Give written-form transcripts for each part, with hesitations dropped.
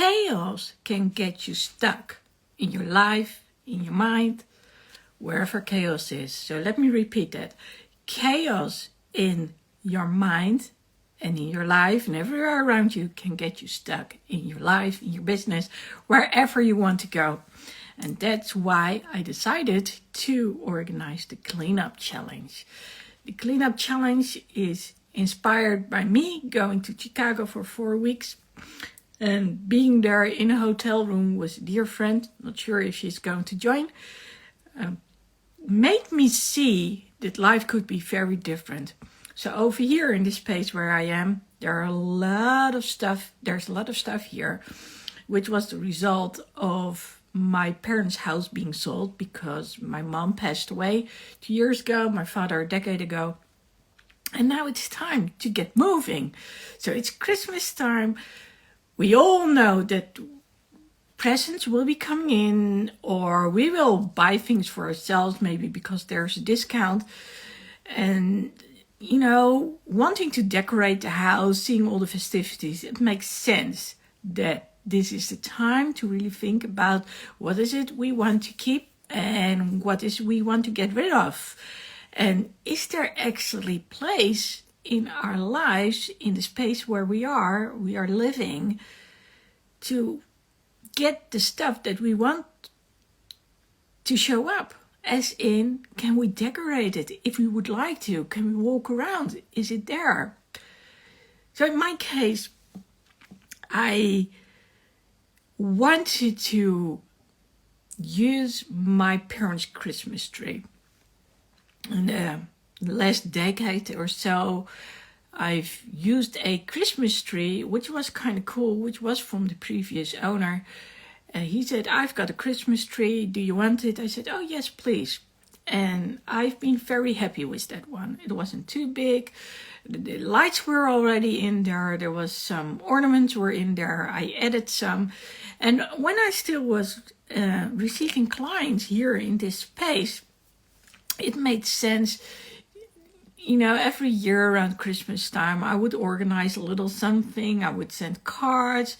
chaos can get you stuck in your life, in your mind, wherever chaos is. So let me repeat that. Chaos in your mind and in your life and everywhere around you can get you stuck in your life, in your business, wherever you want to go. And that's why I decided to organize the Cleanup Challenge. The Cleanup Challenge is inspired by me going to Chicago for 4 weeks and being there in a hotel room with a dear friend, not sure if she's going to join, made me see that life could be very different. So over here in this space where I am, there's a lot of stuff here, which was the result of my parents' house being sold because my mom passed away 2 years ago, my father a decade ago. And now it's time to get moving. So it's Christmas time. We all know that presents will be coming in, or we will buy things for ourselves, maybe because there's a discount. And, you know, wanting to decorate the house, seeing all the festivities, it makes sense that this is the time to really think about what is it we want to keep and what is we want to get rid of. And is there actually place in our lives, in the space where we are living, to get the stuff that we want to show up? As in, can we decorate it if we would like to? Can we walk around? Is it there? So in my case, I wanted to use my parents' Christmas tree. In the last decade or so, I've used a Christmas tree, which was kind of cool, which was from the previous owner. He said, I've got a Christmas tree, do you want it? I said, oh yes, please. And I've been very happy with that one. It wasn't too big. The lights were already in there. There was some ornaments were in there. I added some. And when I still was receiving clients here in this space, it made sense. You know, every year around Christmas time, I would organize a little something. I would send cards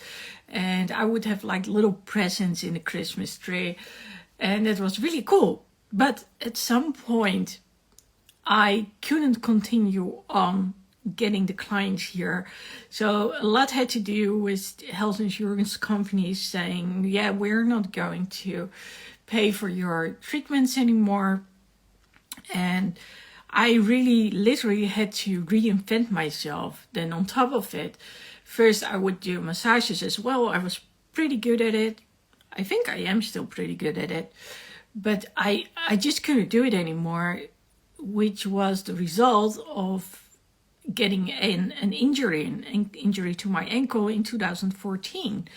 and I would have like little presents in the Christmas tree. And it was really cool. But at some point, I couldn't continue on getting the clients here. So a lot had to do with health insurance companies saying, yeah, we're not going to pay for your treatments anymore. And I really literally had to reinvent myself. Then on top of it, first I would do massages as well. I was pretty good at it. I think I am still pretty good at it. But I just couldn't do it anymore, which was the result of getting an injury, an injury to my ankle in 2014.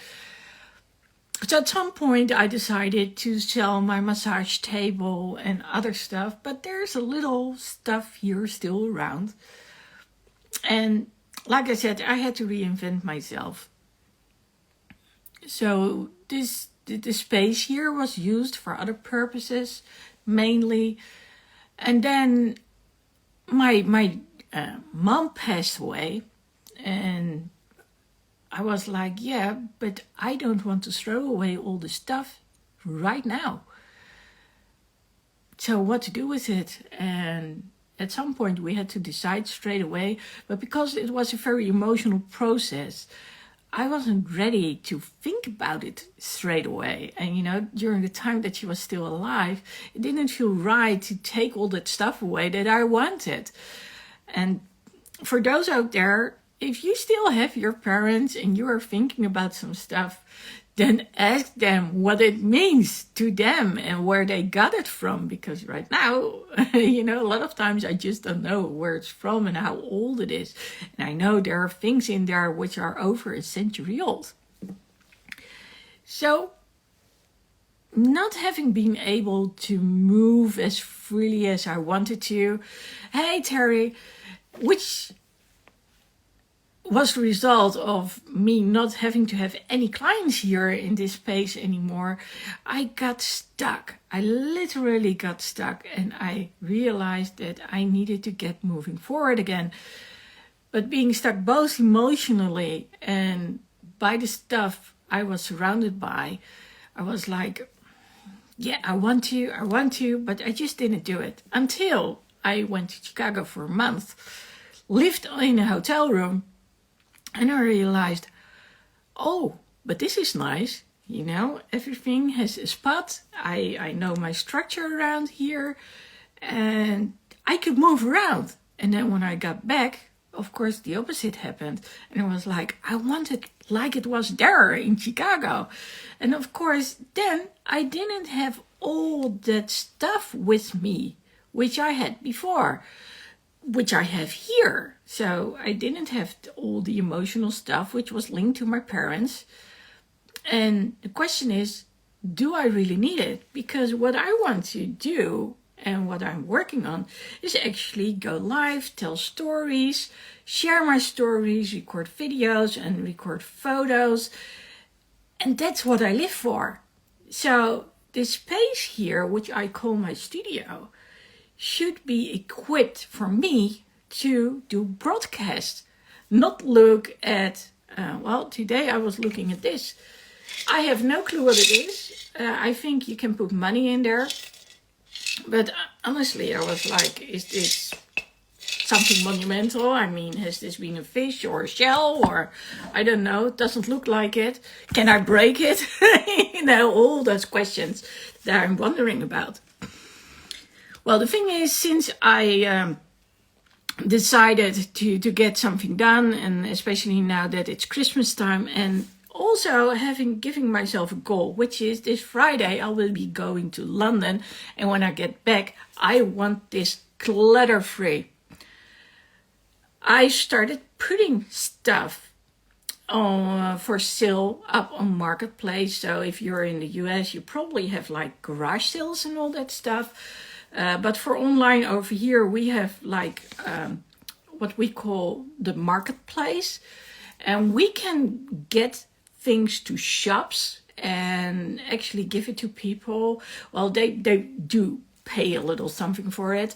So at some point I decided to sell my massage table and other stuff, but there's a little stuff here still around. And like I said, I had to reinvent myself. So the space here was used for other purposes, mainly. And then my mom passed away, and I was like, yeah, but I don't want to throw away all the stuff right now. So what to do with it? And at some point we had to decide straight away. But because it was a very emotional process, I wasn't ready to think about it straight away. And, you know, during the time that she was still alive, it didn't feel right to take all that stuff away that I wanted. And for those out there, if you still have your parents and you are thinking about some stuff, then ask them what it means to them and where they got it from. Because right now, you know, a lot of times I just don't know where it's from and how old it is. And I know there are things in there which are over a century old. So, not having been able to move as freely as I wanted to, hey Terry, which was the result of me not having to have any clients here in this space anymore, I got stuck. I literally got stuck, and I realized that I needed to get moving forward again. But being stuck both emotionally and by the stuff I was surrounded by, I was like, yeah, I want to, but I just didn't do it until I went to Chicago for a month, lived in a hotel room, and I realized, oh, but this is nice. You know, everything has a spot. I know my structure around here, and I could move around. And then when I got back, of course, the opposite happened. And it was like, I wanted like it was there in Chicago. And of course, then I didn't have all that stuff with me, which I had before, which I have here. So I didn't have all the emotional stuff, which was linked to my parents. And the question is, do I really need it? Because what I want to do and what I'm working on is actually go live, tell stories, share my stories, record videos and record photos. And that's what I live for. So this space here, which I call my studio, should be equipped for me to do broadcasts, not look at, well, today I was looking at this. I have no clue what it is. I think you can put money in there. But honestly, I was like, is this something monumental? I mean, has this been a fish or a shell or I don't know. It doesn't look like it. Can I break it? You know, all those questions that I'm wondering about. Well, the thing is, since I decided to get something done, and especially now that it's Christmas time, and also giving myself a goal, which is this Friday I will be going to London, and when I get back I want this clutter free. I started putting stuff on for sale up on Marketplace. So if you're in the US, you probably have like garage sales and all that stuff. But for online over here, we have like what we call the Marketplace, and we can get things to shops and actually give it to people. Well, they do pay a little something for it,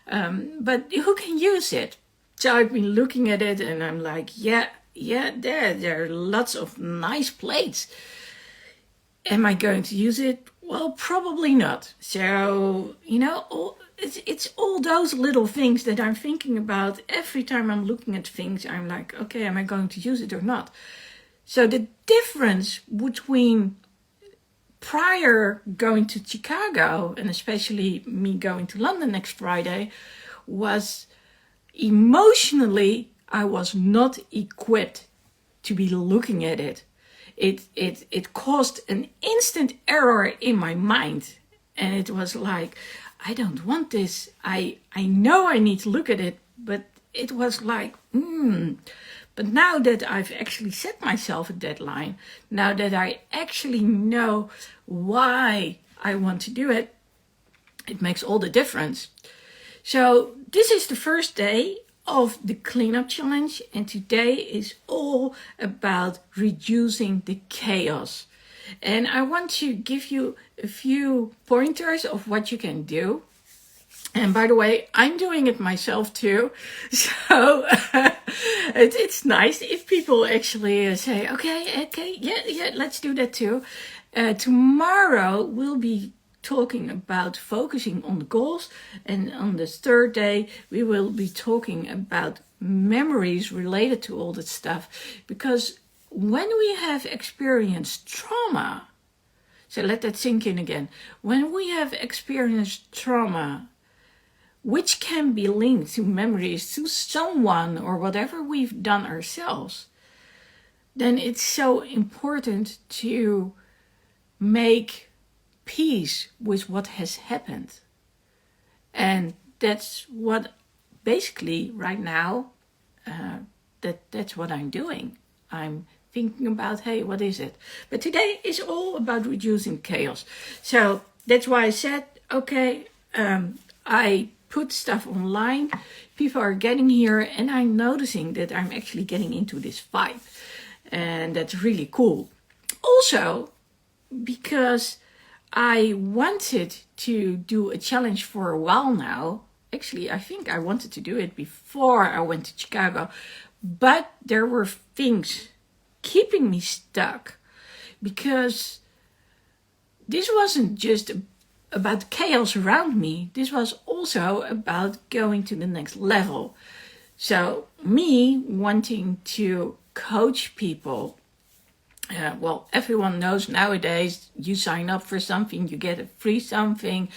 but who can use it? So I've been looking at it and I'm like, yeah, there are lots of nice plates. Am I going to use it? Well, probably not. So, you know, it's all those little things that I'm thinking about. Every time I'm looking at things, I'm like, okay, am I going to use it or not? So the difference between prior going to Chicago and especially me going to London next Friday was emotionally, I was not equipped to be looking at it. It caused an instant error in my mind. And it was like, I don't want this. I know I need to look at it, but it was like, But now that I've actually set myself a deadline, now that I actually know why I want to do it, it makes all the difference. So this is the first day of the cleanup challenge, and today is all about reducing the chaos. And I want to give you a few pointers of what you can do. And by the way, I'm doing it myself too. So it's nice if people actually say, okay, yeah, let's do that too. Tomorrow we'll be talking about focusing on the goals. And on the third day, we will be talking about memories related to all that stuff. Because when we have experienced trauma, so let that sink in again. When we have experienced trauma, which can be linked to memories to someone or whatever we've done ourselves, then it's so important to make peace with what has happened. And that's what basically right now, that's what I'm doing. I'm thinking about, hey, what is it? But today is all about reducing chaos. So that's why I said, okay, I put stuff online, people are getting here, and I'm noticing that I'm actually getting into this vibe. And that's really cool. Also, because I wanted to do a challenge for a while now. Actually, I think I wanted to do it before I went to Chicago. But there were things keeping me stuck. because this wasn't just about chaos around me. This was also about going to the next level. So me wanting to coach people, well, everyone knows nowadays you sign up for something, you get a free something.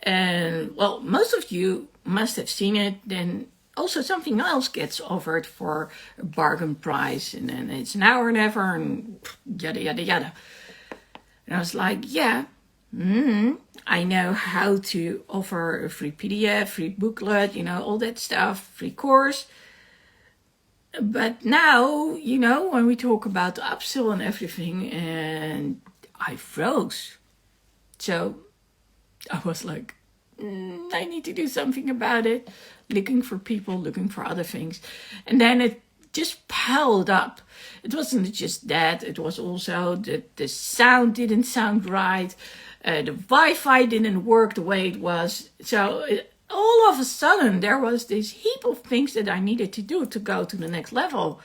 And well, most of you must have seen it. Then also something else gets offered for a bargain price, and then it's now or never, and yada, yada, yada. And I was like, yeah, I know how to offer a free PDF, free booklet, all that stuff, free course. But now, when we talk about the upsell and everything, and I froze. So I was like, I need to do something about it. Looking for people, looking for other things. And then it just piled up. It wasn't just that. It was also that the sound didn't sound right. The Wi-Fi didn't work the way it was. So all of a sudden, there was this heap of things that I needed to do to go to the next level.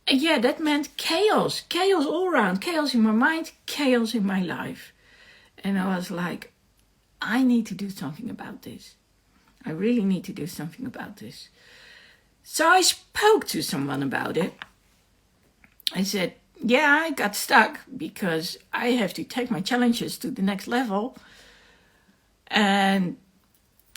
And yeah, that meant chaos. Chaos all around. Chaos in my mind, chaos in my life. And I was like, I need to do something about this. I really need to do something about this. So I spoke to someone about it. I said, yeah, I got stuck because I have to take my challenges to the next level. And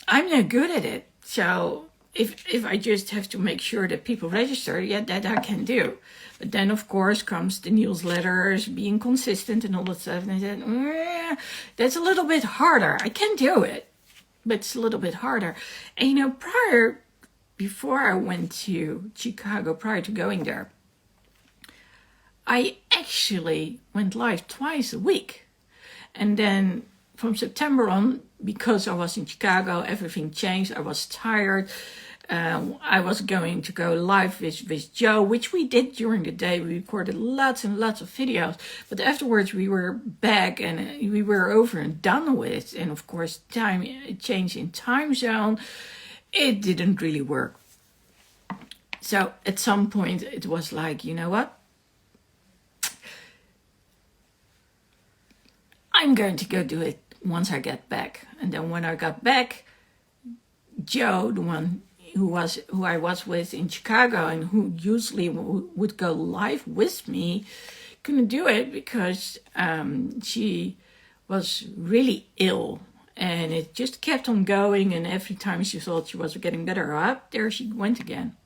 I'm not good at it. So if I just have to make sure that people register, yeah, that I can do. But then, of course, comes the newsletters, being consistent and all that stuff. And I said, that's a little bit harder. I can do it, but it's a little bit harder. And, before I went to Chicago, prior to going there, I actually went live twice a week. And then from September on, because I was in Chicago, everything changed. I was tired. I was going to go live with Joe, which we did during the day. We recorded lots and lots of videos. But afterwards, we were back and we were over and done with. And of course, change in time zone, it didn't really work. So at some point, it was like, you know what? I'm going to go do it once I get back. And then when I got back, Joe, the one who I was with in Chicago and who usually would go live with me, couldn't do it because she was really ill. And it just kept on going. And every time she thought she was getting better, up there she went again.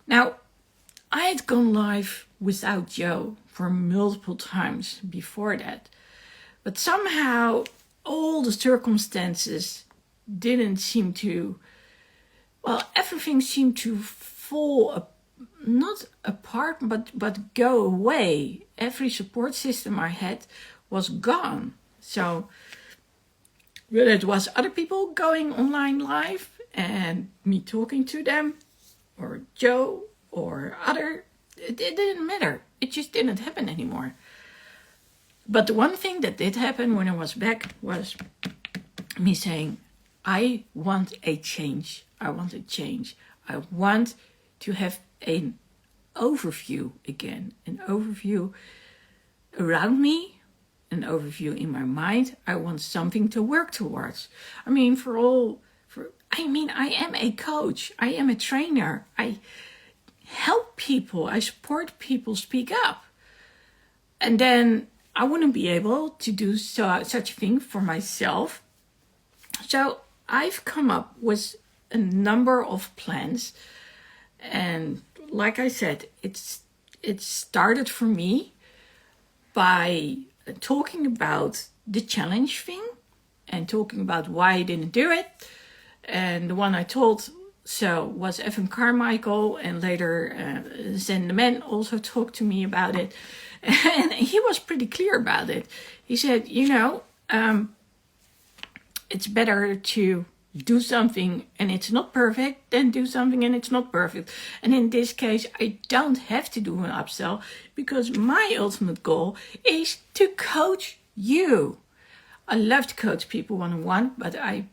Now, I had gone live without Joe for multiple times before that. But somehow all the circumstances didn't seem to, everything seemed to fall, not apart, but go away. Every support system I had was gone. So whether it was other people going online live and me talking to them, or Joe or other, it didn't matter. It just didn't happen anymore. But the one thing that did happen when I was back was me saying, I want a change. I want a change. I want to have an overview again. An overview around me, an overview in my mind. I want something to work towards. I am a coach. I am a trainer. I help people. I support people speak up. And then I wouldn't be able to do such a thing for myself. So I've come up with a number of plans. And like I said, it started for me by talking about the challenge thing and talking about why I didn't do it. And the one I told was Evan Carmichael, and later Zen the Man also talked to me about it. And he was pretty clear about it. He said, it's better to do something and it's not perfect than do something and it's not perfect. And in this case, I don't have to do an upsell because my ultimate goal is to coach you. I love to coach people one-on-one, but I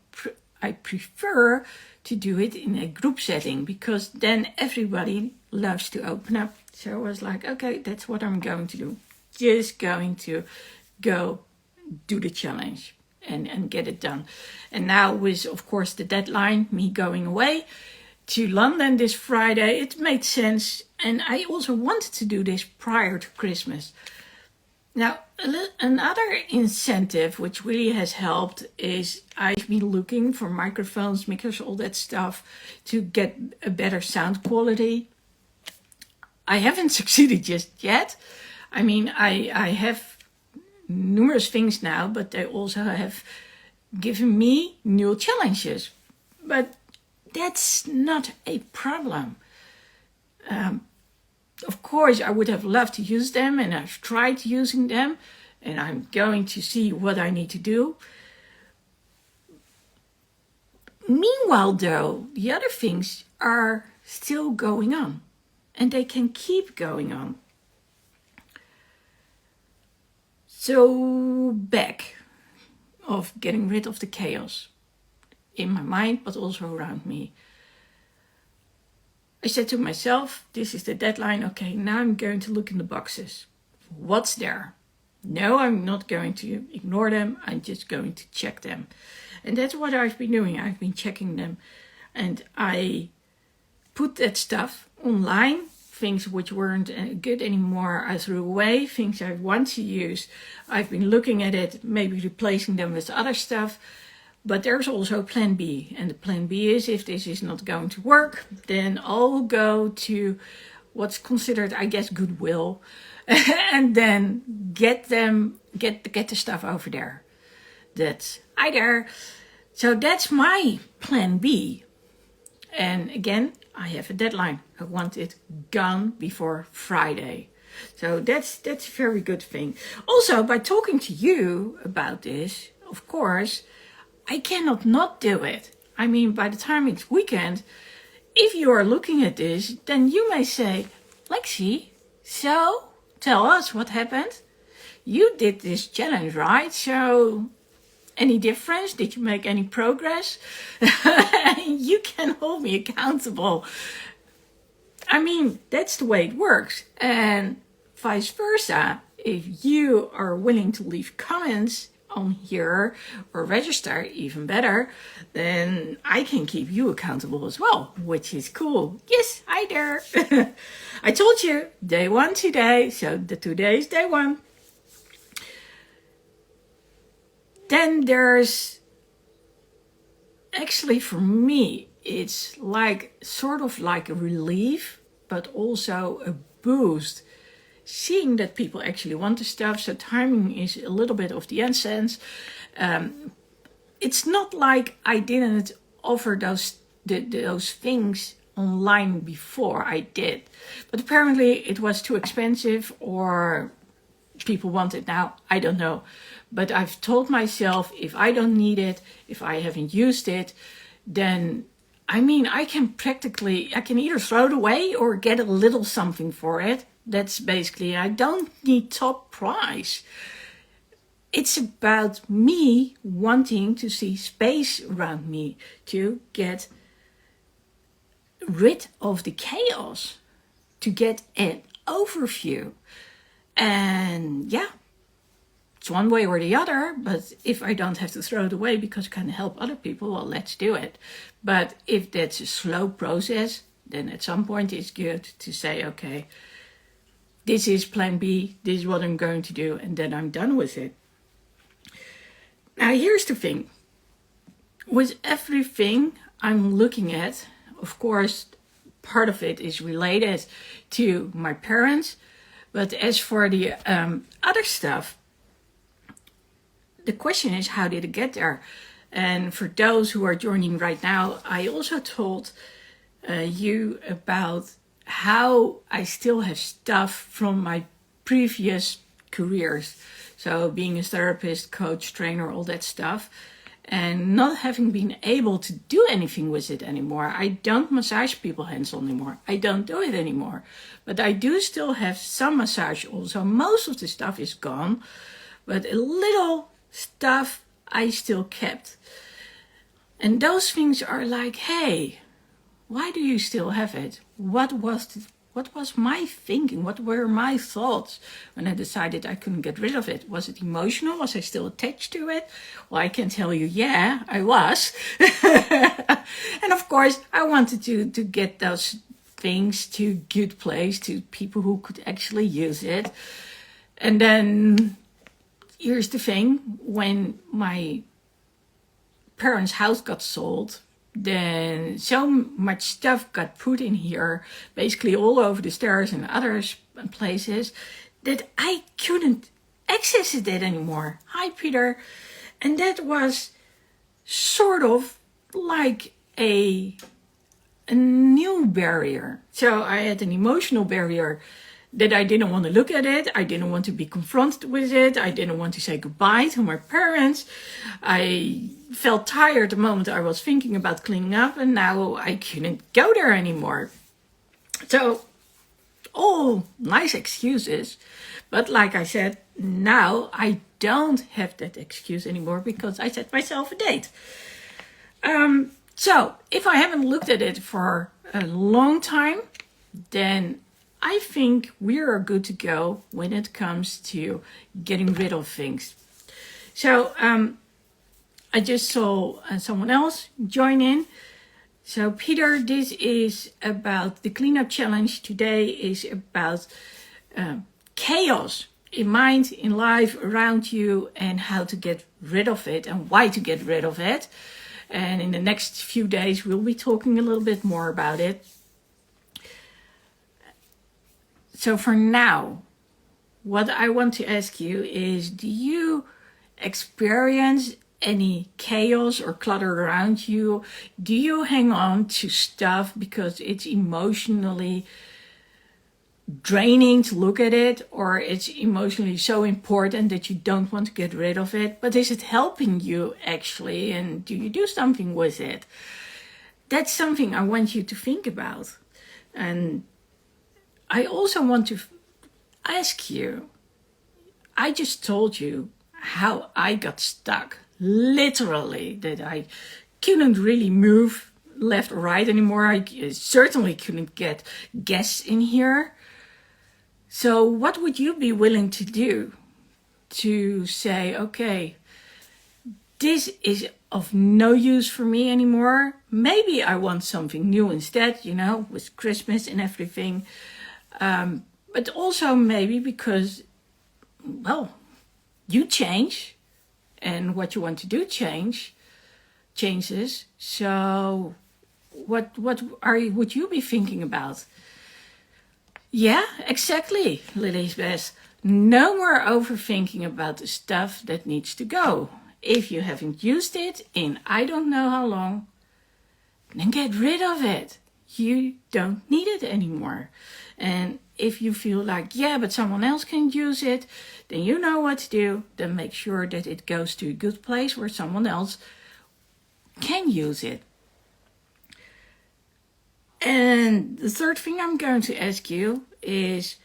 prefer to do it in a group setting because then everybody loves to open up. So I was like, okay, that's what I'm going to do. just going to go do the challenge and get it done. And now with, of course, the deadline, me going away to London this Friday, it made sense. And I also wanted to do this prior to Christmas. Now, another incentive which really has helped is I've been looking for microphones, mixers, all that stuff to get a better sound quality. I haven't succeeded just yet. I mean, I have numerous things now, but they also have given me new challenges. But that's not a problem. Of course, I would have loved to use them, and I've tried using them, and I'm going to see what I need to do. Meanwhile, though, the other things are still going on, and they can keep going on. So back of getting rid of the chaos in my mind, but also around me. I said to myself, this is the deadline. Okay, now I'm going to look in the boxes. What's there? No, I'm not going to ignore them. I'm just going to check them. And that's what I've been doing. I've been checking them. And I put that stuff online. Things which weren't good anymore, I threw away. Things I want to use, I've been looking at it, maybe replacing them with other stuff. But there's also plan B. And the plan B is, if this is not going to work, then I'll go to what's considered, I guess, goodwill. And then get the stuff over there. That's either. So that's my plan B. And again, I have a deadline. I want it gone before Friday. So that's a very good thing. Also, by talking to you about this, of course, I cannot not do it. I mean, by the time it's weekend, if you are looking at this, then you may say, Lexi, so tell us what happened. You did this challenge, right? So any difference? Did you make any progress? You can hold me accountable. I mean, that's the way it works. And vice versa, if you are willing to leave comments on here or register, even better, then I can keep you accountable as well, which is cool. Yes, hi there. I told you, day one today, so today is day one. Then there's, actually for me, it's like sort of like a relief, but also a boost. Seeing that people actually want the stuff, so timing is a little bit of the essence. It's not like I didn't offer those things online before. I did, but apparently it was too expensive, or people want it now. I don't know, but I've told myself, if I don't need it, if I haven't used it, then I mean, I can either throw it away or get a little something for it. That's basically, I don't need top price. It's about me wanting to see space around me, to get rid of the chaos, to get an overview. And yeah, it's one way or the other, but if I don't have to throw it away because it can help other people, well, let's do it. But if that's a slow process, then at some point it's good to say, okay, this is plan B, this is what I'm going to do, and then I'm done with it. Now, here's the thing. With everything I'm looking at, of course, part of it is related to my parents, but as for the other stuff, the question is, how did it get there? And for those who are joining right now, I also told you about how I still have stuff from my previous careers. So being a therapist, coach, trainer, all that stuff. And not having been able to do anything with it anymore. I don't massage people hands-on anymore. I don't do it anymore. But I do still have some massage also. Most of the stuff is gone. But a little stuff I still kept. And those things are like, hey, why do you still have it? What was What was my thinking? What were my thoughts when I decided I couldn't get rid of it? Was it emotional? Was I still attached to it? Well, I can tell you, yeah, I was. And of course, I wanted to get those things to good place, to people who could actually use it. And then here's the thing, when my parents' house got sold, then so much stuff got put in here, basically all over the stairs and other places, that I couldn't access it anymore. Hi, Peter. And that was sort of like a new barrier. So I had an emotional barrier that I didn't want to look at it. I didn't want to be confronted with it. I didn't want to say goodbye to my parents. I felt tired the moment I was thinking about cleaning up, and now I couldn't go there anymore. So, all nice excuses. But like I said, now I don't have that excuse anymore because I set myself a date. So, if I haven't looked at it for a long time, then I think we are good to go when it comes to getting rid of things. So I just saw someone else join in. So Peter, this is about the cleanup challenge. Today is about chaos in mind, in life, around you, and how to get rid of it and why to get rid of it. And in the next few days, we'll be talking a little bit more about it. So for now, what I want to ask you is, do you experience any chaos or clutter around you? Do you hang on to stuff because it's emotionally draining to look at it, or it's emotionally so important that you don't want to get rid of it? But is it helping you actually, and do you do something with it? That's something I want you to think about. And I also want to ask you, I just told you how I got stuck, literally, that I couldn't really move left or right anymore. I certainly couldn't get guests in here. So what would you be willing to do to say, okay, this is of no use for me anymore. Maybe I want something new instead, with Christmas and everything. But also maybe because, well, you change and what you want to do changes. So what would you be thinking about? Yeah, exactly, Lily's best. No more overthinking about the stuff that needs to go. If you haven't used it in I don't know how long, then get rid of it. You don't need it anymore. And if you feel like, yeah, but someone else can use it, then you know what to do. Then make sure that it goes to a good place where someone else can use it. And the third thing I'm going to ask you is,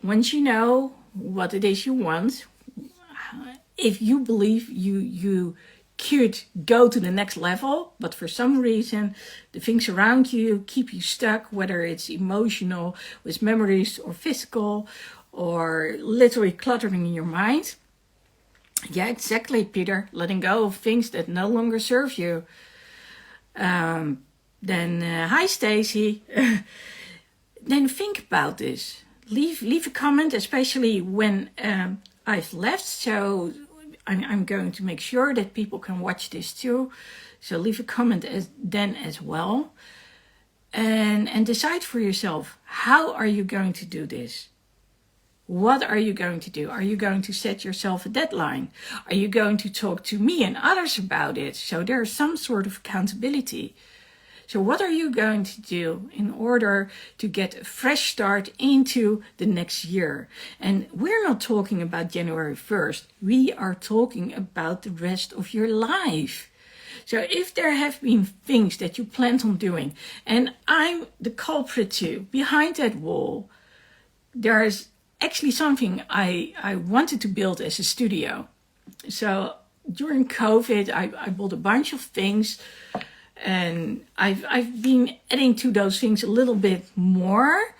once you know what it is you want, if you believe you could go to the next level, but for some reason the things around you keep you stuck, whether it's emotional with memories or physical or literally cluttering in your mind. Yeah, exactly, Peter. Letting go of things that no longer serve you. Then hi, Stacy. Then think about this. Leave a comment, especially when I've left. So I'm going to make sure that people can watch this too. So leave a comment then as well. And decide for yourself, how are you going to do this? What are you going to do? Are you going to set yourself a deadline? Are you going to talk to me and others about it? So there's some sort of accountability. So what are you going to do in order to get a fresh start into the next year? And we're not talking about January 1st. We are talking about the rest of your life. So if there have been things that you planned on doing, and I'm the culprit too, behind that wall, there's actually something I wanted to build as a studio. So during COVID, I bought a bunch of things, and I've been adding to those things a little bit more.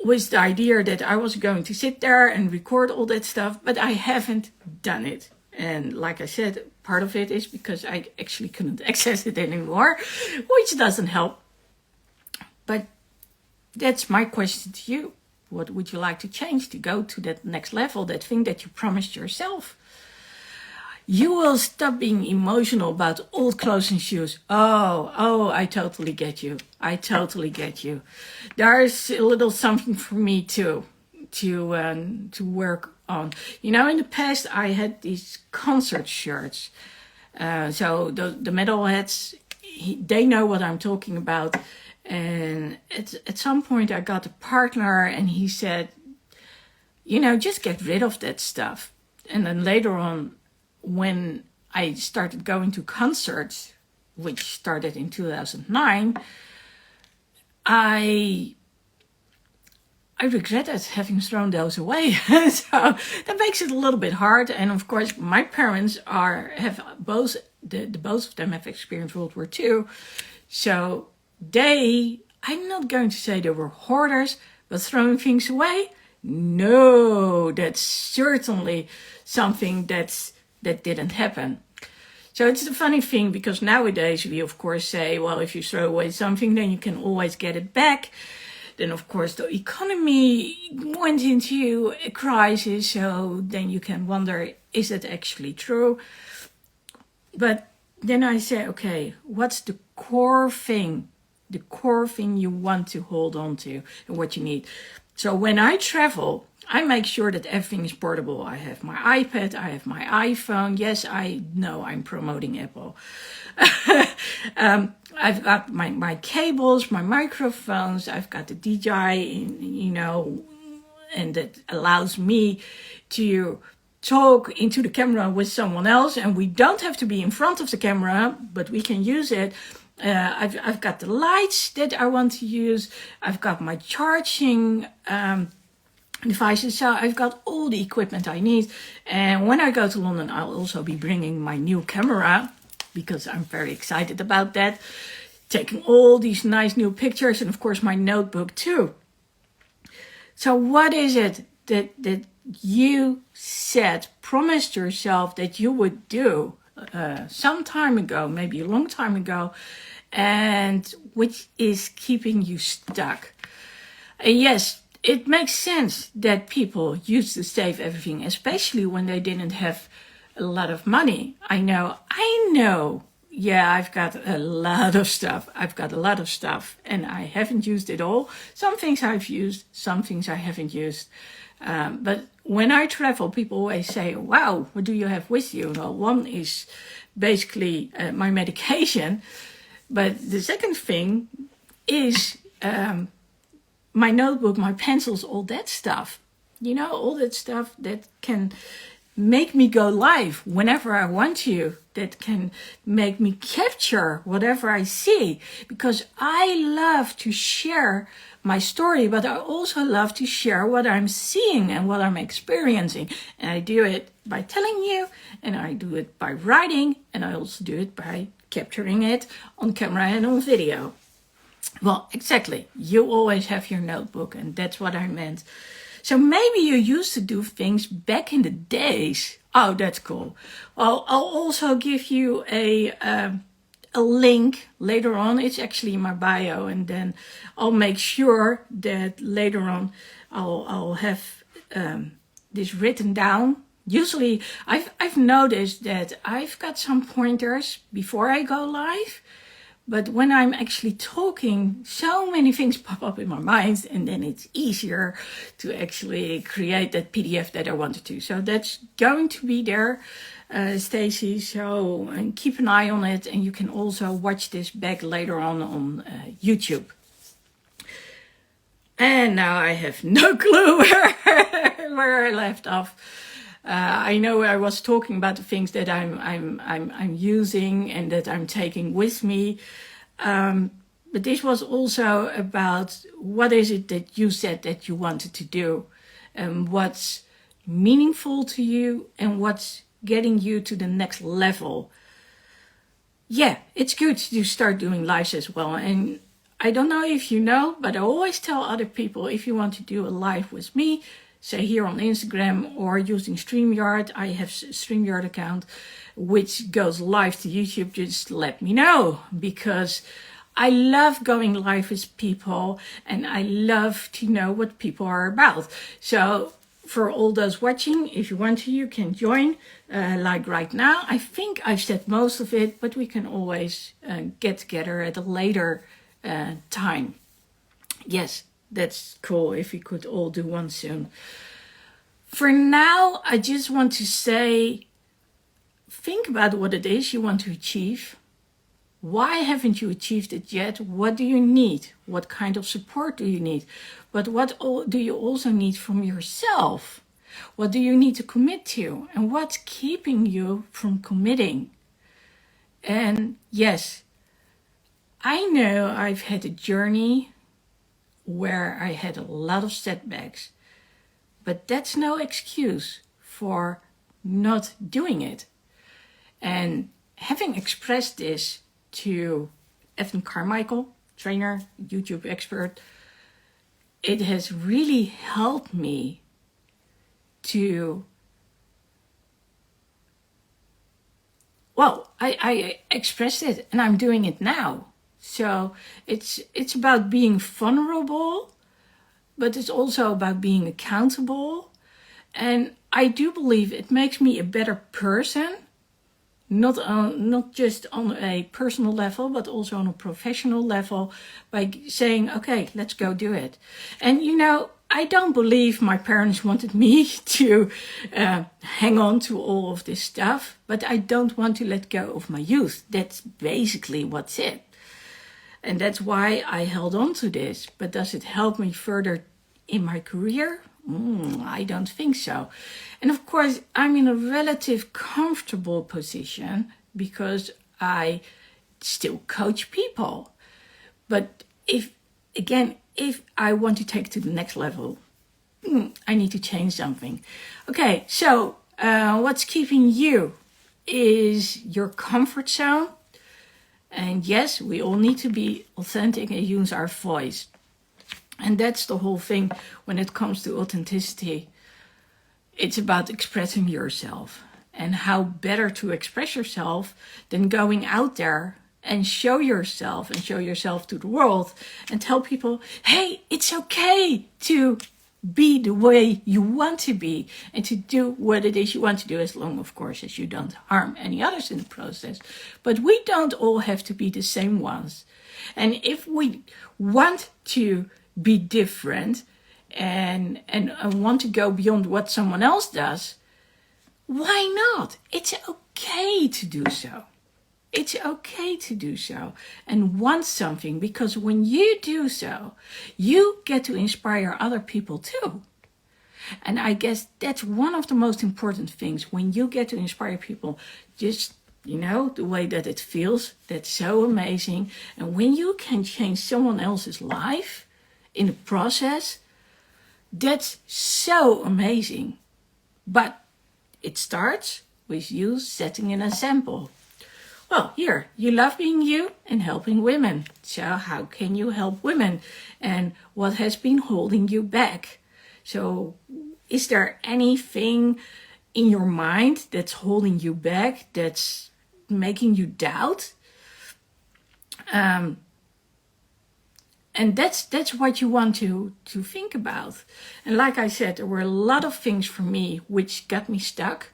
with the idea that I was going to sit there and record all that stuff, but I haven't done it. And like I said, part of it is because I actually couldn't access it anymore, which doesn't help. But that's my question to you. What would you like to change to go to that next level, that thing that you promised yourself? You will stop being emotional about old clothes and shoes. Oh, I totally get you. I totally get you. There's a little something for me too, to work on. You know, in the past I had these concert shirts. So the metalheads, they know what I'm talking about. And at some point I got a partner and he said, you know, just get rid of that stuff. And then later on, when I started going to concerts, which started in 2009, I regretted having thrown those away. So that makes it a little bit hard. And of course, my parents have both of them have experienced World War II. So I'm not going to say they were hoarders, but throwing things away? No, that's certainly something that didn't happen. So it's a funny thing, because nowadays we of course say, well, if you throw away something, then you can always get it back. Then of course the economy went into a crisis, so then you can wonder, is it actually true? But then I say, okay, what's the core thing? The core thing you want to hold on to and what you need. So when I travel, I make sure that everything is portable. I have my iPad, I have my iPhone. Yes, I know I'm promoting Apple. I've got my cables, my microphones, I've got the DJI, you know, and that allows me to talk into the camera with someone else, and we don't have to be in front of the camera, but we can use it. I've got the lights that I want to use. I've got my charging devices. So I've got all the equipment I need. And when I go to London, I'll also be bringing my new camera, because I'm very excited about that. Taking all these nice new pictures, and of course my notebook too. So what is it that you promised yourself that you would do some time ago, maybe a long time ago, and which is keeping you stuck? Yes, it makes sense that people used to save everything, especially when they didn't have a lot of money. I know. Yeah, I've got a lot of stuff. And I haven't used it all. Some things I've used, some things I haven't used. But when I travel, people always say, wow, what do you have with you? Well, one is basically my medication. But the second thing is my notebook, my pencils, all that stuff. You know, all that stuff that can make me go live whenever I want to, that can make me capture whatever I see. Because I love to share my story, but I also love to share what I'm seeing and what I'm experiencing. And I do it by telling you, and I do it by writing, and I also do it by capturing it on camera and on video. Well, exactly. You always have your notebook, and that's what I meant. So maybe you used to do things back in the days. Oh, that's cool. Well, I'll also give you a link later on. It's actually in my bio, and then I'll make sure that later on I'll have this written down. Usually, I've noticed that I've got some pointers before I go live. But when I'm actually talking, so many things pop up in my mind, and then it's easier to actually create that PDF that I wanted to. So that's going to be there, Stacy. So and keep an eye on it, and you can also watch this back later on YouTube. And now I have no clue where I left off. I know I was talking about the things that I'm using and that I'm taking with me. But this was also about what is it that you said that you wanted to do, and what's meaningful to you and what's getting you to the next level. Yeah, it's good to start doing lives as well. And I don't know if you know, but I always tell other people, if you want to do a live with me, say here on Instagram or using StreamYard, I have a StreamYard account, which goes live to YouTube, just let me know, because I love going live with people and I love to know what people are about. So for all those watching, if you want to, you can join, like right now. I think I've said most of it, but we can always get together at a later time. Yes, that's cool if we could all do one soon. For now, I just want to say, think about what it is you want to achieve. Why haven't you achieved it yet? What do you need? What kind of support do you need? But what do you also need from yourself? What do you need to commit to? And what's keeping you from committing? And yes, I know I've had a journey where I had a lot of setbacks, but that's no excuse for not doing it. And having expressed this to Evan Carmichael, trainer, YouTube expert, it has really helped me to, well, I expressed it and I'm doing it now. So it's about being vulnerable, but it's also about being accountable. And I do believe it makes me a better person, not just on a personal level, but also on a professional level, by saying, okay, let's go do it. And you know, I don't believe my parents wanted me to hang on to all of this stuff, but I don't want to let go of my youth. That's basically what's it. And that's why I held on to this. But does it help me further in my career? I don't think so. And of course, I'm in a relative comfortable position because I still coach people. But if I want to take it to the next level, I need to change something. Okay, so what's keeping you is your comfort zone. And yes, we all need to be authentic and use our voice. And that's the whole thing when it comes to authenticity. It's about expressing yourself. And how better to express yourself than going out there and show yourself to the world and tell people, hey, it's okay to be the way you want to be and to do what it is you want to do, as long, of course, as you don't harm any others in the process. But we don't all have to be the same ones. And if we want to be different and want to go beyond what someone else does, why not? It's okay to do so. It's okay to do so and want something, because when you do so, you get to inspire other people too. And I guess that's one of the most important things, when you get to inspire people, just, you know, the way that it feels, that's so amazing. And when you can change someone else's life in the process, that's so amazing. But it starts with you setting an example. Well, here, you love being you and helping women. So how can you help women? And what has been holding you back? So is there anything in your mind that's holding you back, that's making you doubt? And that's what you want to think about. And like I said, there were a lot of things for me which got me stuck.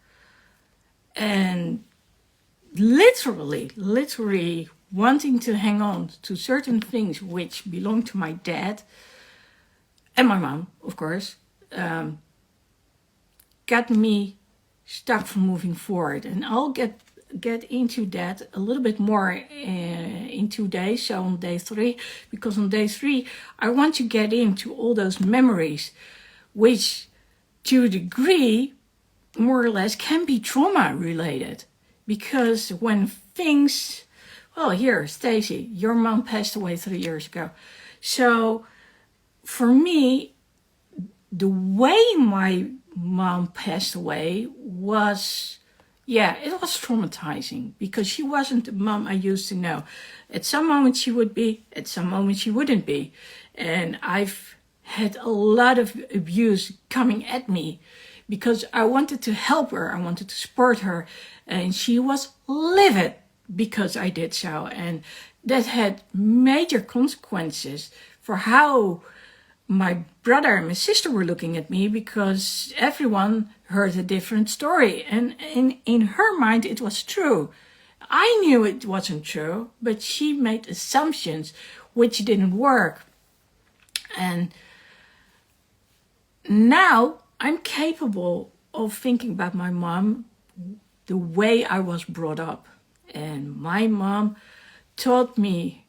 And literally wanting to hang on to certain things which belong to my dad and my mom, of course, got me stuck from moving forward. And I'll get into that a little bit more in 2 days, so on day 3, because on day 3 I want to get into all those memories which to a degree more or less can be trauma related. Because when things, well, here, Stacy, your mom passed away 3 years ago. So for me, the way my mom passed away was yeah, it was traumatizing because she wasn't the mom I used to know. At some moments she would be, at some moments she wouldn't be. And I've had a lot of abuse coming at me because I wanted to help her, I wanted to support her, and she was livid because I did so. And that had major consequences for how my brother and my sister were looking at me, because everyone heard a different story. And in her mind, it was true. I knew it wasn't true, but she made assumptions which didn't work. And now I'm capable of thinking about my mom the way I was brought up. And my mom taught me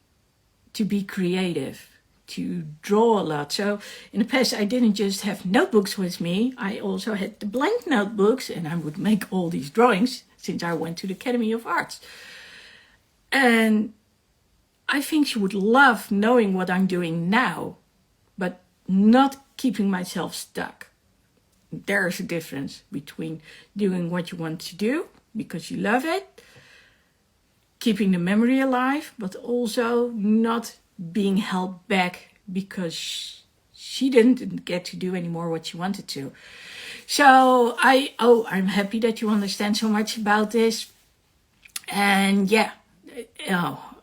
to be creative, to draw a lot. So in the past, I didn't just have notebooks with me. I also had the blank notebooks, and I would make all these drawings since I went to the Academy of Arts. And I think she would love knowing what I'm doing now, but not keeping myself stuck. There's a difference between doing what you want to do because you love it, keeping the memory alive, but also not being held back because she didn't get to do anymore what she wanted to. So I'm happy that you understand so much about this. And yeah,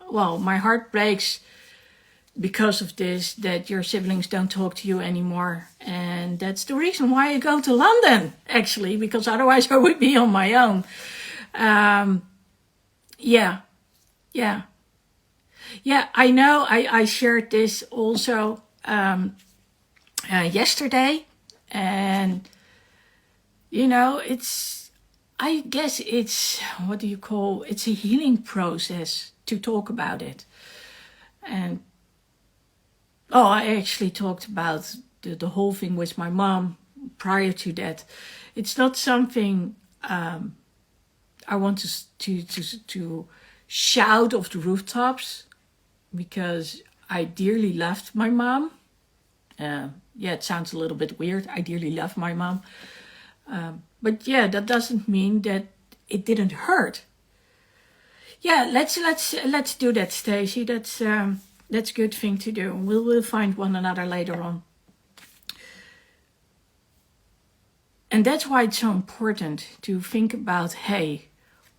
well, my heart breaks because of this, that your siblings don't talk to you anymore. And that's the reason why I go to London, actually, because otherwise I would be on my own. Yeah, I know I shared this also yesterday. And, you know, I guess it's, it's a healing process to talk about it. And, I actually talked about the whole thing with my mom prior to that. It's not something I want to shout off the rooftops, because I dearly loved my mom. It sounds a little bit weird. I dearly love my mom. But yeah, that doesn't mean that it didn't hurt. Yeah, let's do that, Stacey. That's a good thing to do. We'll find one another later on. And that's why it's so important to think about, hey,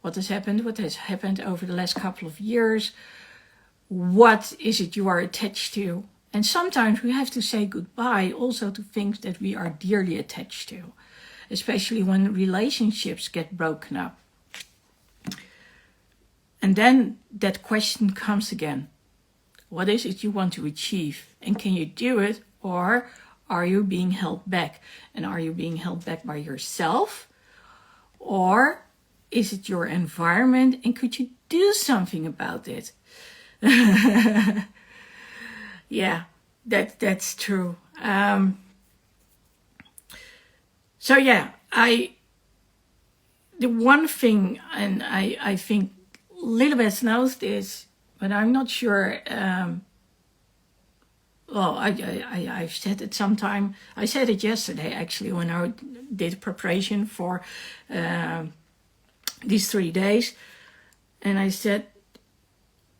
what has happened over the last couple of years? What is it you are attached to? And sometimes we have to say goodbye also to things that we are dearly attached to, especially when relationships get broken up. And then that question comes again. What is it you want to achieve? And can you do it? Or are you being held back? And are you being held back by yourself? Or is it your environment? And could you do something about it? Yeah, that's true. So yeah, the one thing, and I think Lilibet knows this, but I'm not sure. I've said it sometime. I said it yesterday, actually, when I did preparation for these 3 days. And I said,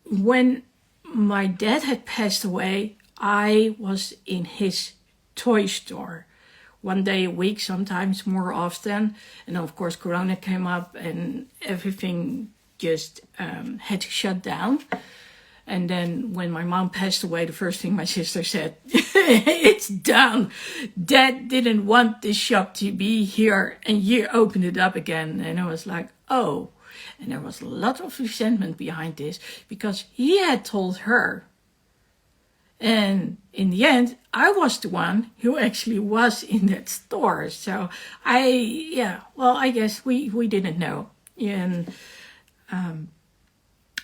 when my dad had passed away, I was in his toy store 1 day a week, sometimes more often. And of course, Corona came up and everything just had to shut down. And then when my mom passed away, the first thing my sister said, it's done. Dad didn't want this shop to be here, and you opened it up again. And I was like, oh. And there was a lot of resentment behind this, because he had told her. And in the end, I was the one who actually was in that store. So I guess we didn't know. And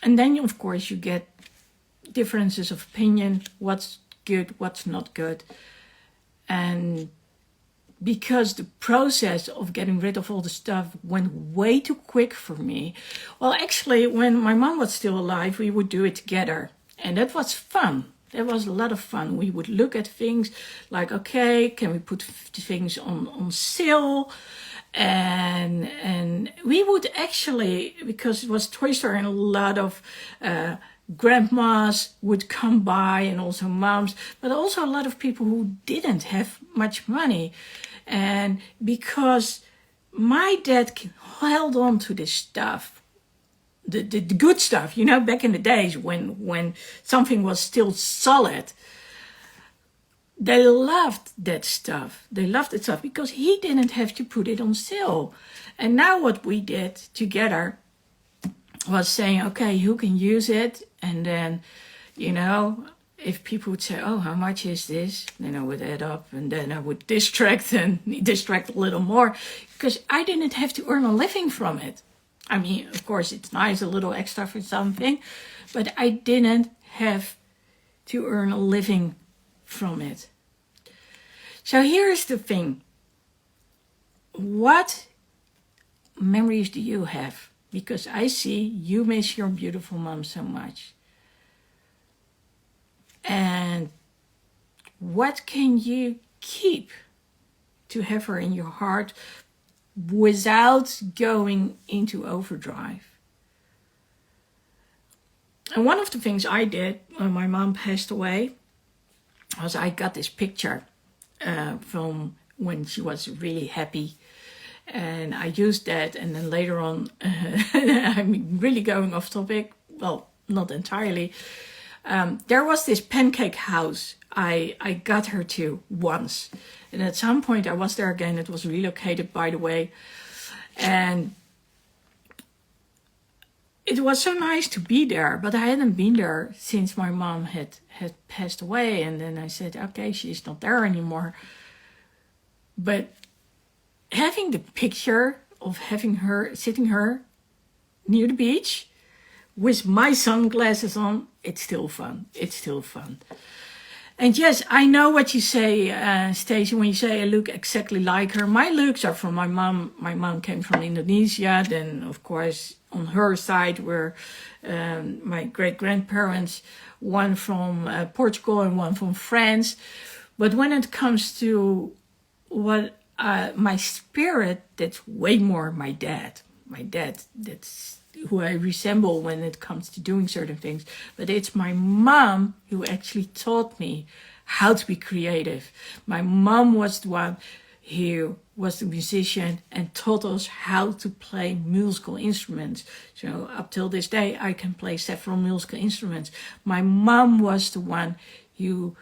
then, of course, you get differences of opinion, what's good, what's not good. And because the process of getting rid of all the stuff went way too quick for me. Well, actually, when my mom was still alive, we would do it together. And that was fun. That was a lot of fun. We would look at things like, okay, can we put things on sale? And we would actually, because it was Toy Story, and a lot of grandmas would come by, and also moms, but also a lot of people who didn't have much money. And because my dad held on to this stuff, the good stuff, you know, back in the days when something was still solid, they loved that stuff. They loved that stuff because he didn't have to put it on sale. And now what we did together was saying, okay, who can use it? And then, you know, if people would say, oh, how much is this? Then I would add up, and then I would distract a little more, because I didn't have to earn a living from it. I mean, of course, it's nice, a little extra for something, but I didn't have to earn a living from it. So here's the thing. What memories do you have? Because I see you miss your beautiful mom so much. And what can you keep to have her in your heart without going into overdrive? And one of the things I did when my mom passed away was I got this picture from when she was really happy. And I used that, and then later on, I'm really going off topic. Well, not entirely. There was this pancake house I got her to once. And at some point I was there again. It was relocated, by the way. And it was so nice to be there, but I hadn't been there since my mom had passed away. And then I said, okay, she's not there anymore. But having the picture of having her, sitting her near the beach with my sunglasses on, it's still fun. It's still fun. And yes, I know what you say, Stacey, when you say I look exactly like her. My looks are from my mom. My mom came from Indonesia. Then, of course, on her side were my great-grandparents, one from Portugal and one from France. But when it comes to what my spirit, that's way more my dad. My dad, that's who I resemble when it comes to doing certain things. But it's my mom who actually taught me how to be creative. My mom was the one who was the musician and taught us how to play musical instruments. So up till this day, I can play several musical instruments. My mom was the one who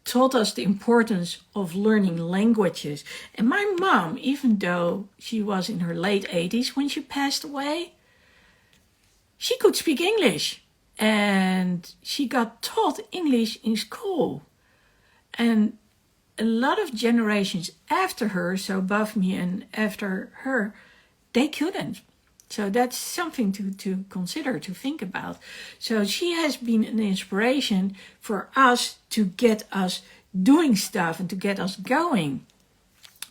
taught us the importance of learning languages. And my mom, even though she was in her late 80s when she passed away, she could speak English. And she got taught English in school. And a lot of generations after her, so above me and after her, they couldn't. So that's something to consider, to think about. So she has been an inspiration for us to get us doing stuff and to get us going.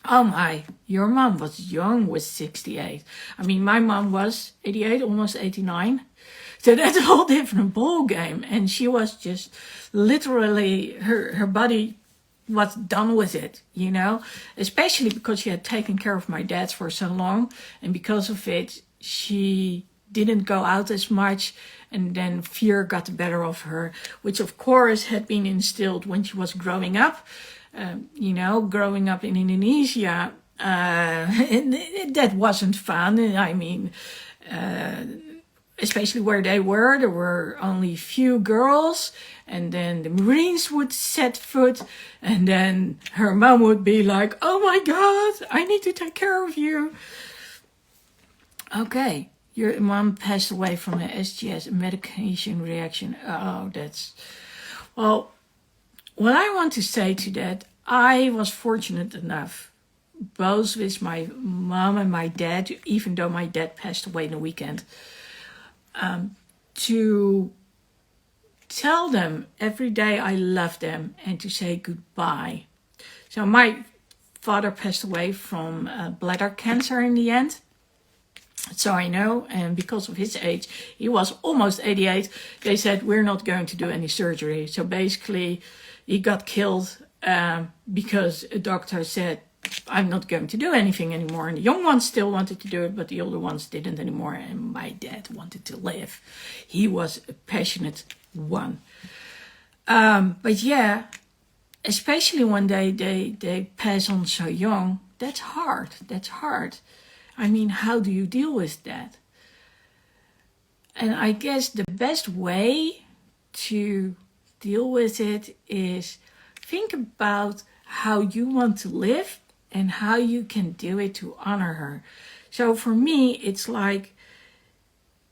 Oh my, your mom was young, was 68. I mean, my mom was 88, almost 89. So that's a whole different ball game. And she was just literally, her body was done with it, you know, especially because she had taken care of my dad for so long. And because of it, she didn't go out as much, and then fear got the better of her, which of course had been instilled when she was growing up. You know, growing up in Indonesia, that wasn't fun. I mean, especially where they were, there were only few girls, and then the Marines would set foot, and then her mom would be like, oh my God, I need to take care of you. Okay, your mom passed away from an SGS, a medication reaction. Oh, that's... Well, what I want to say to that, I was fortunate enough, both with my mom and my dad, even though my dad passed away in the weekend, to tell them every day I love them and to say goodbye. So my father passed away from bladder cancer in the end. So I know, and because of his age, he was almost 88, they said, we're not going to do any surgery. So basically, he got killed because a doctor said, I'm not going to do anything anymore. And the young ones still wanted to do it, but the older ones didn't anymore. And my dad wanted to live. He was a passionate one. But yeah, especially when they pass on so young, that's hard. That's hard. I mean, how do you deal with that? And I guess the best way to deal with it is think about how you want to live and how you can do it to honor her. So for me, it's like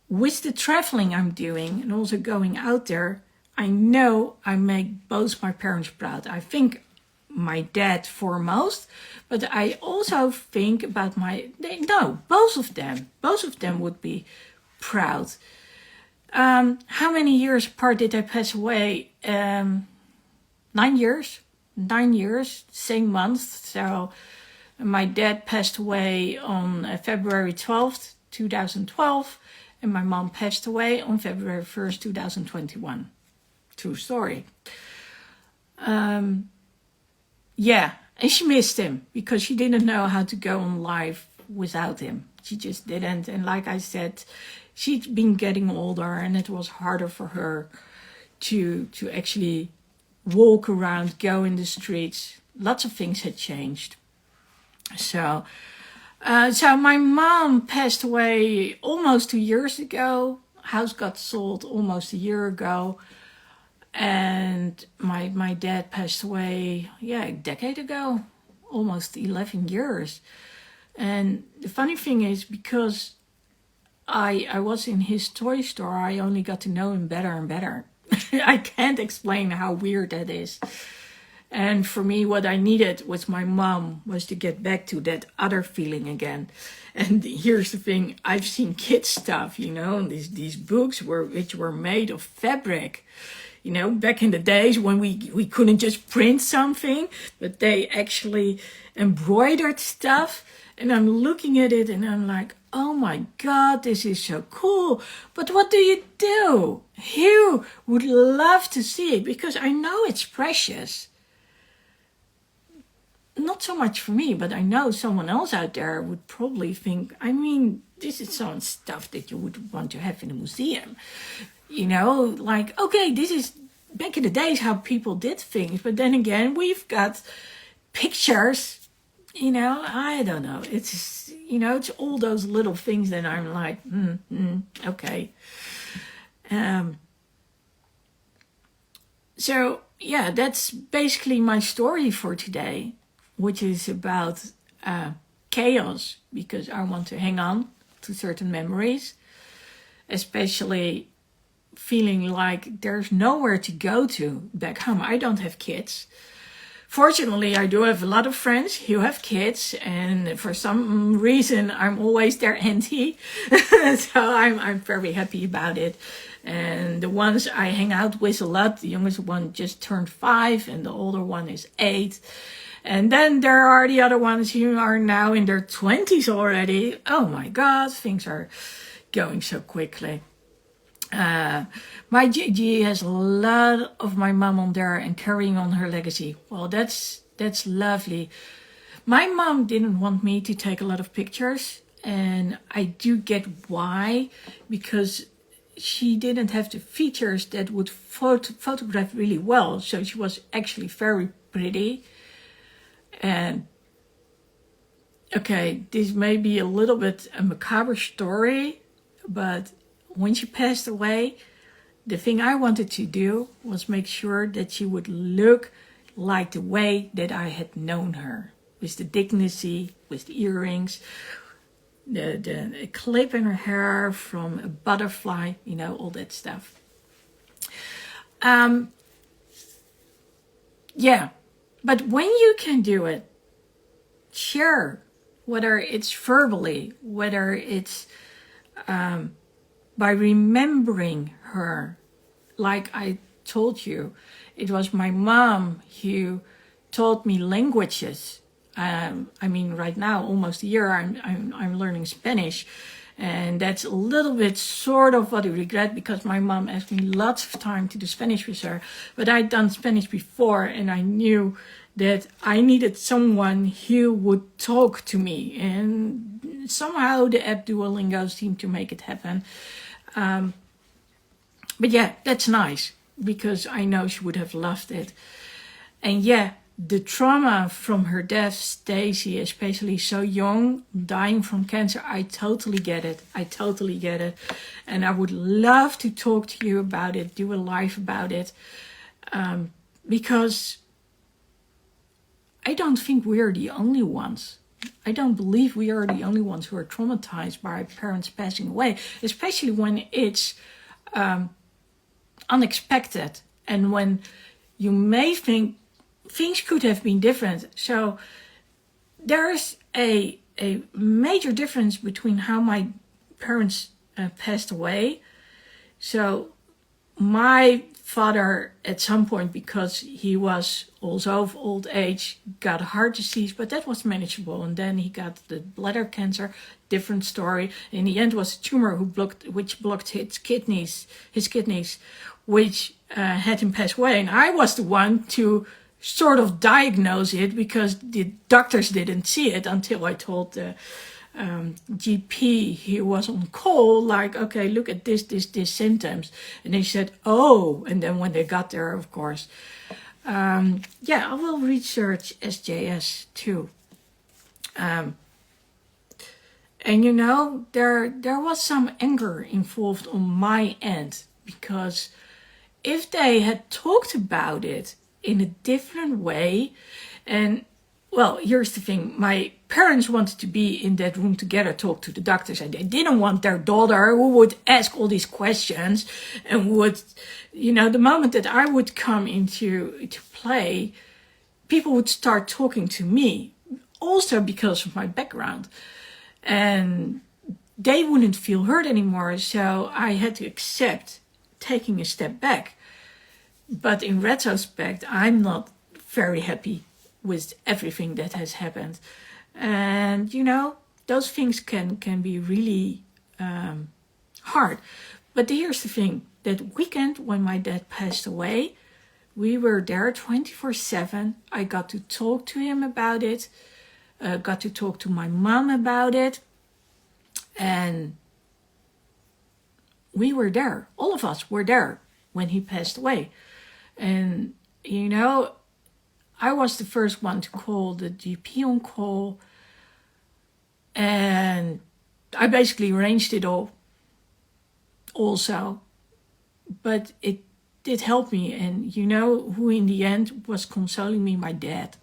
with the traveling I'm doing and also going out there, I know I make both my parents proud. I think my dad foremost, but I also think about both of them. Both of them would be proud. How many years apart did they pass away? 9 years. 9 years, same month. So my dad passed away on February 12th, 2012, and my mom passed away on February 1st, 2021. True story. Yeah, and she missed him because she didn't know how to go on life without him. She just didn't. And like I said, she'd been getting older and it was harder for her to actually walk around, go in the streets. Lots of things had changed. So my mom passed away almost 2 years ago. House got sold almost a year ago. And my dad passed away, a decade ago, almost 11 years. And the funny thing is, because I was in his toy store, I only got to know him better and better. I can't explain how weird that is. And for me, what I needed with my mom was to get back to that other feeling again. And here's the thing, I've seen kids stuff, these books which were made of fabric. Back in the days when we couldn't just print something, but they actually embroidered stuff. And I'm looking at it and I'm like, oh my God, this is so cool. But what do you do? Hugh would love to see it because I know it's precious. Not so much for me, but I know someone else out there would probably think, this is some stuff that you would want to have in a museum. Okay, this is back in the days how people did things. But then again, we've got pictures, I don't know. It's, it's all those little things that I'm like, okay. So, yeah, that's basically my story for today, which is about chaos, because I want to hang on to certain memories, especially feeling like there's nowhere to go to back home. I don't have kids. Fortunately, I do have a lot of friends who have kids, and for some reason, I'm always their auntie. So I'm very happy about it. And the ones I hang out with a lot, the youngest one just turned 5, and the older one is 8. And then there are the other ones who are now in their 20s already. Oh my God, things are going so quickly. My GG has a lot of my mom on there and carrying on her legacy. Well, that's lovely. My mom didn't want me to take a lot of pictures, and I do get why, because she didn't have the features that would photograph really well. So she was actually very pretty. And okay, this may be a little bit a macabre story, but when she passed away, the thing I wanted to do was make sure that she would look like the way that I had known her, with the dignity, with the earrings, the clip in her hair from a butterfly, all that stuff. Yeah, but when you can do it, share, whether it's verbally, whether it's by remembering her. Like I told you, it was my mom who taught me languages. Right now, almost a year, I'm learning Spanish. And that's a little bit sort of what I regret, because my mom asked me lots of time to do Spanish with her. But I'd done Spanish before, and I knew that I needed someone who would talk to me. And somehow the app Duolingo seemed to make it happen. But yeah, that's nice, because I know she would have loved it. And yeah, the trauma from her death, Stacy, especially so young, dying from cancer, I totally get it. I totally get it. And I would love to talk to you about it, do a live about it. Because I don't think we're the only ones. I don't believe we are the only ones who are traumatized by our parents passing away, especially when it's unexpected and when you may think things could have been different. So there's a major difference between how my parents passed away. So my father, at some point, because he was also of old age, got heart disease, but that was manageable. And then he got the bladder cancer, different story. In the end, was a tumor which blocked his kidneys, which had him pass away. And I was the one to sort of diagnose it, because the doctors didn't see it until I told the GP he was on call, like, okay, look at this symptoms. And they said, oh, and then when they got there, of course, yeah, I will research SJS too. And you know, there was some anger involved on my end, because if they had talked about it in a different way, and well, here's the thing. My parents wanted to be in that room together, talk to the doctors, and they didn't want their daughter who would ask all these questions and would, you know, the moment that I would come into play, people would start talking to me, also because of my background. And they wouldn't feel heard anymore, so I had to accept taking a step back. But in retrospect, I'm not very happy with everything that has happened. And, you know, those things can be really hard. But here's the thing. That weekend when my dad passed away, we were there 24/7. I got to talk to him about it. Got to talk to my mom about it. And we were there. All of us were there when he passed away. And, you know, I was the first one to call the GP on call. And I basically arranged it all also. But it did help me. And you know who in the end was consoling me? My dad.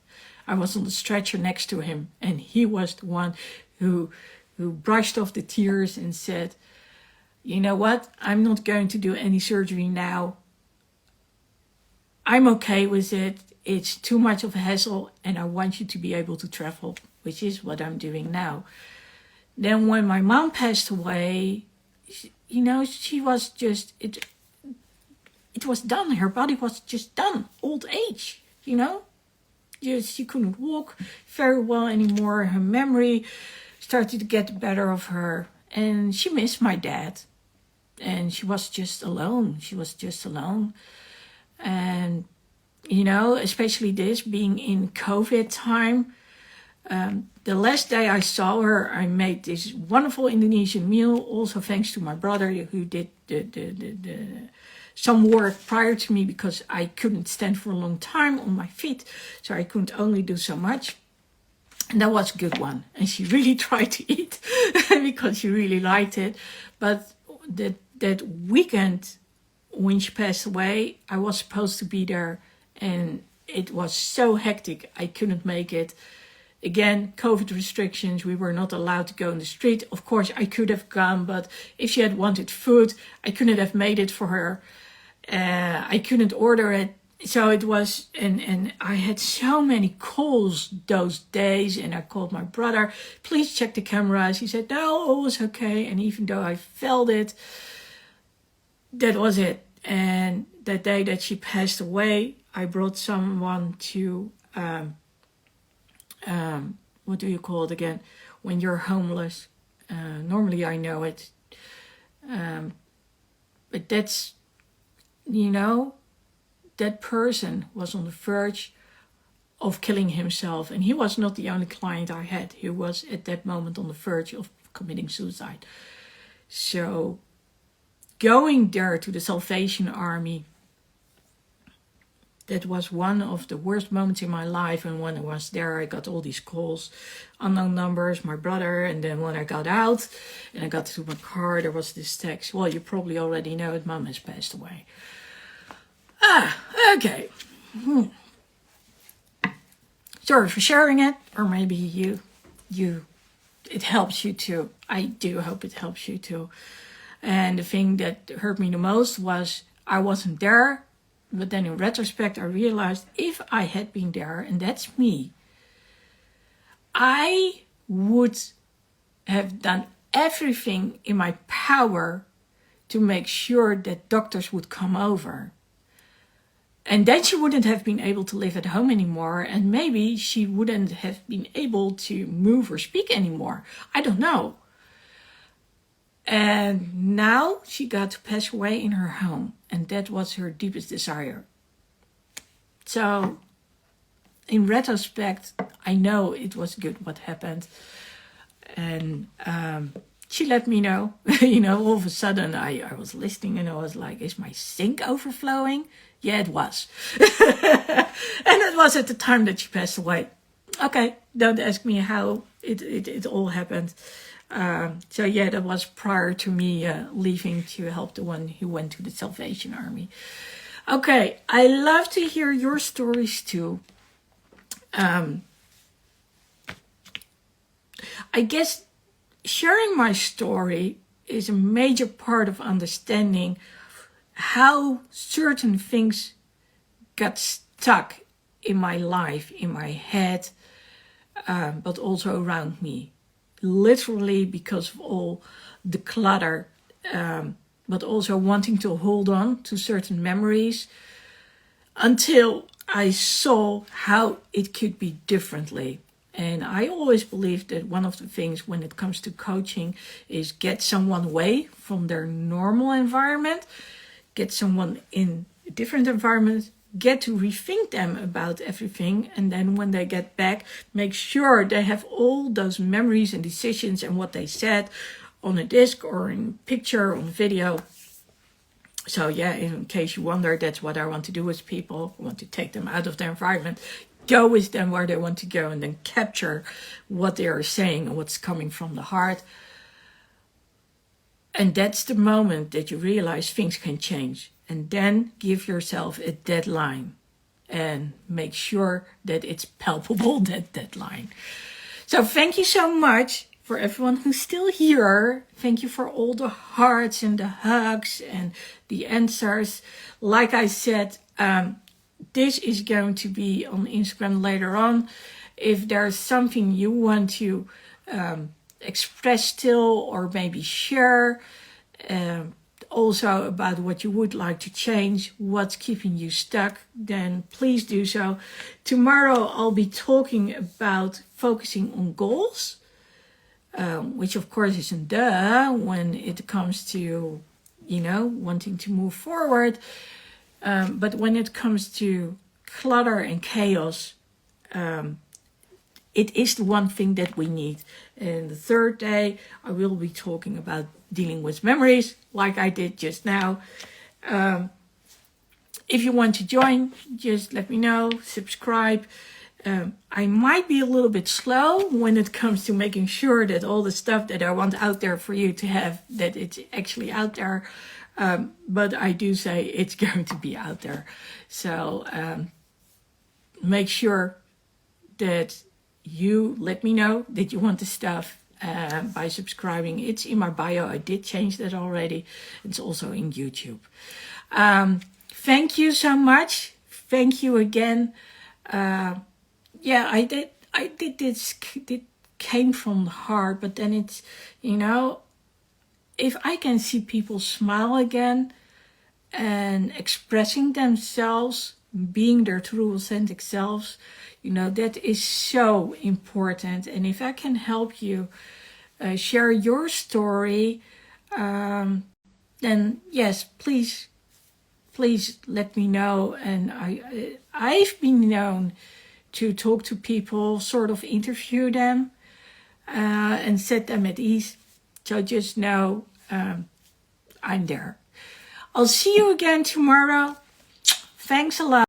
I was on the stretcher next to him. And he was the one who brushed off the tears and said, you know what? I'm not going to do any surgery now. I'm okay with it. It's too much of a hassle, and I want you to be able to travel, which is what I'm doing now. Then when my mom passed away, you know, she was just, it was done. Her body was just done. Old age, you know. She couldn't walk very well anymore. Her memory started to get the better of her. And she missed my dad. And she was just alone. And, you know, especially this being in COVID time. The last day I saw her, I made this wonderful Indonesian meal. Also thanks to my brother who did some work prior to me, because I couldn't stand for a long time on my feet. So I could only do so much. And that was a good one. And she really tried to eat because she really liked it. But that weekend when she passed away, I was supposed to be there. And it was so hectic, I couldn't make it. Again, COVID restrictions, we were not allowed to go in the street. Of course, I could have gone, but if she had wanted food, I couldn't have made it for her. I couldn't order it. So it was, and I had so many calls those days, and I called my brother, please check the cameras. He said, no, all was okay. And even though I felt it, that was it. And that day that she passed away, I brought someone to, what do you call it again? When you're homeless. Normally I know it. But that's, you know, that person was on the verge of killing himself. And he was not the only client I had. He was at that moment on the verge of committing suicide. So going there to the Salvation Army, that was one of the worst moments in my life. And when I was there, I got all these calls, unknown numbers, my brother. And then when I got out and I got to my car, there was this text. Well, you probably already know it. Mom has passed away. Okay. Sorry for sharing it. Or maybe it helps you too. I do hope it helps you too. And the thing that hurt me the most was I wasn't there. But then in retrospect, I realized if I had been there, and that's me, I would have done everything in my power to make sure that doctors would come over. And then she wouldn't have been able to live at home anymore. And maybe she wouldn't have been able to move or speak anymore. I don't know. And now she got to pass away in her home. And that was her deepest desire. So, in retrospect, I know it was good what happened. And she let me know. All of a sudden I was listening and I was like, is my sink overflowing? Yeah, it was. And it was at the time that she passed away. Okay, don't ask me how it all happened. So yeah, that was prior to me leaving to help the one who went to the Salvation Army. Okay, I love to hear your stories too. I guess sharing my story is a major part of understanding how certain things got stuck in my life, in my head, but also around me. Literally because of all the clutter, but also wanting to hold on to certain memories until I saw how it could be differently. And I always believe that one of the things when it comes to coaching is get someone away from their normal environment, get someone in a different environment, get to rethink them about everything, and then when they get back, make sure they have all those memories and decisions and what they said on a disc or in picture, on video. So yeah, in case you wonder, that's what I want to do with people. I want to take them out of their environment, go with them where they want to go, and then capture what they are saying and what's coming from the heart. And that's the moment that you realize things can change. And then give yourself a deadline and make sure that it's palpable, that deadline. So thank you so much for everyone who's still here. Thank you for all the hearts and the hugs and the answers. Like I said, this is going to be on Instagram later on. If there's something you want to express still or maybe share, also about what you would like to change, what's keeping you stuck, then please do so. Tomorrow I'll be talking about focusing on goals, which of course is a duh when it comes to, wanting to move forward. But when it comes to clutter and chaos, it is the one thing that we need. And the third day, I will be talking about dealing with memories, like I did just now. If you want to join, just let me know, subscribe. I might be a little bit slow when it comes to making sure that all the stuff that I want out there for you to have, that it's actually out there. But I do say it's going to be out there. So make sure that you let me know that you want the stuff by subscribing. It's in my bio. I did change that already. It's also in YouTube. Thank you so much. Thank you again. Yeah, I did this. It came from the heart, but then it's, if I can see people smile again and expressing themselves, being their true authentic selves, that is so important. And if I can help you share your story, then yes, please let me know. And I've been known to talk to people, sort of interview them, and set them at ease. So just know I'm there. I'll see you again tomorrow. Thanks a lot.